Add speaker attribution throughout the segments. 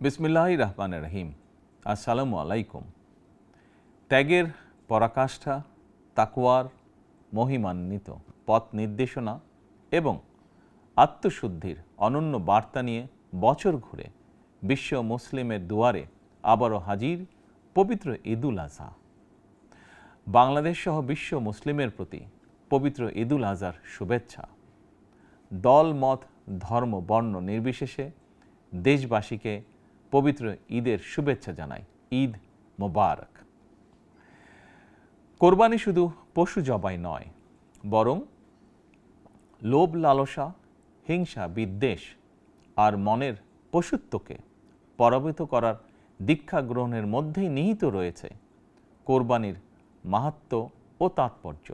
Speaker 1: বিসমিল্লাহির রহমানির রহিম। আসসালামু আলাইকুম। ত্যাগের পরাকাষ্ঠা, তাকওয়ার মহিমান্বিত পথ নির্দেশনা এবং আত্মশুদ্ধির অনন্য বার্তা নিয়ে বছর ঘুরে বিশ্ব মুসলিমের দুয়ারে আবারও হাজির পবিত্র ঈদুল আজহা। বাংলাদেশ সহ বিশ্ব মুসলিমের প্রতি পবিত্র ঈদুল আজহার শুভেচ্ছা। দল, মত, ধর্ম, বর্ণ নির্বিশেষে দেশবাসীকে পবিত্র ঈদের শুভেচ্ছা জানাই। ঈদ মোবারক। কোরবানি শুধু পশু জবাই নয়, বরং লোভ, লালসা, হিংসা, বিদ্বেষ আর মনের পশুত্বকে পরাভূত করার দীক্ষা গ্রহণের মধ্যেই নিহিত রয়েছে কোরবানির মাহাত্ম্য ও তাৎপর্য।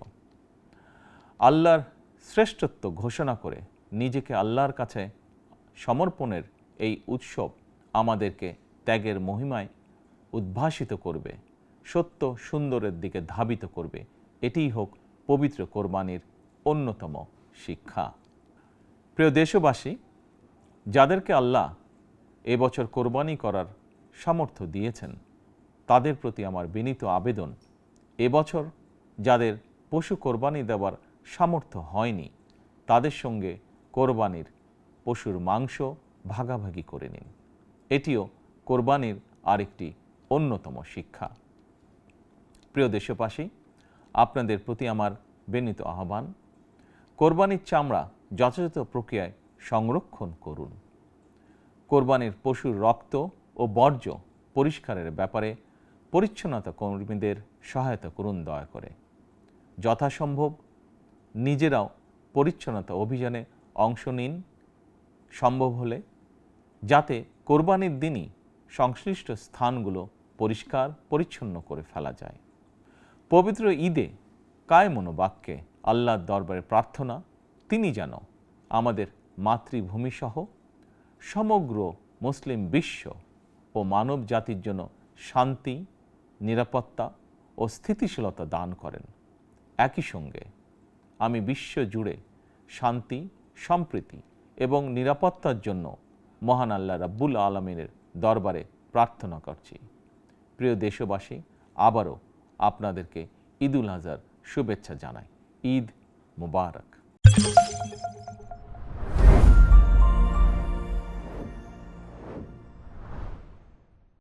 Speaker 1: আল্লাহর শ্রেষ্ঠত্ব ঘোষণা করে নিজেকে আল্লাহর কাছে সমর্পণের এই উৎসব আমাদেরকে ত্যাগের মহিমায় উদ্ভাসিত করবে, সত্য সুন্দরের দিকে ধাবিত করবে। এটিই হোক পবিত্র কোরবানির অন্যতম শিক্ষা। প্রিয় দেশবাসী, যাদেরকে আল্লাহ এবছর কোরবানি করার সামর্থ্য দিয়েছেন, তাদের প্রতি আমার বিনীত আবেদন, এবছর যাদের পশু কোরবানি দেওয়ার সামর্থ্য হয়নি, তাদের সঙ্গে কোরবানির পশুর মাংস ভাগাভাগি করে নিন। এটিও কোরবানির আরেকটি অন্যতম শিক্ষা। প্রিয় দেশবাসী, আপনাদের প্রতি আমার বিনীত আহ্বান, কোরবানির চামড়া যথাযথ প্রক্রিয়ায় সংরক্ষণ করুন। কোরবানির পশুর রক্ত ও বর্জ্য পরিষ্কারের ব্যাপারে পরিচ্ছন্নতা কর্মীদের সহায়তা করুন দয়া করে। যথাসম্ভব নিজেরাও পরিচ্ছন্নতা অভিযানে অংশ নিন সম্ভব হলে, যাতে কোরবানির দিনই সংশ্লিষ্ট স্থানগুলো পরিষ্কার পরিচ্ছন্ন করে ফেলা যায়। পবিত্র ঈদে কায়মনোবাক্যে আল্লাহর দরবারে প্রার্থনা, তিনি যেন আমাদের মাতৃভূমিসহ সমগ্র মুসলিম বিশ্ব ও মানব জাতির জন্য শান্তি, নিরাপত্তা ও স্থিতিশীলতা দান করেন। একই সঙ্গে আমি বিশ্ব জুড়ে শান্তি, সম্প্রীতি এবং নিরাপত্তার জন্য মহান আল্লাহ রাব্বুল আলামিনের দরবারে প্রার্থনা করছি। প্রিয় দেশবাসী, আবারও আপনাদেরকে ঈদুল আজহার শুভেচ্ছা জানাই। ঈদ মোবারক।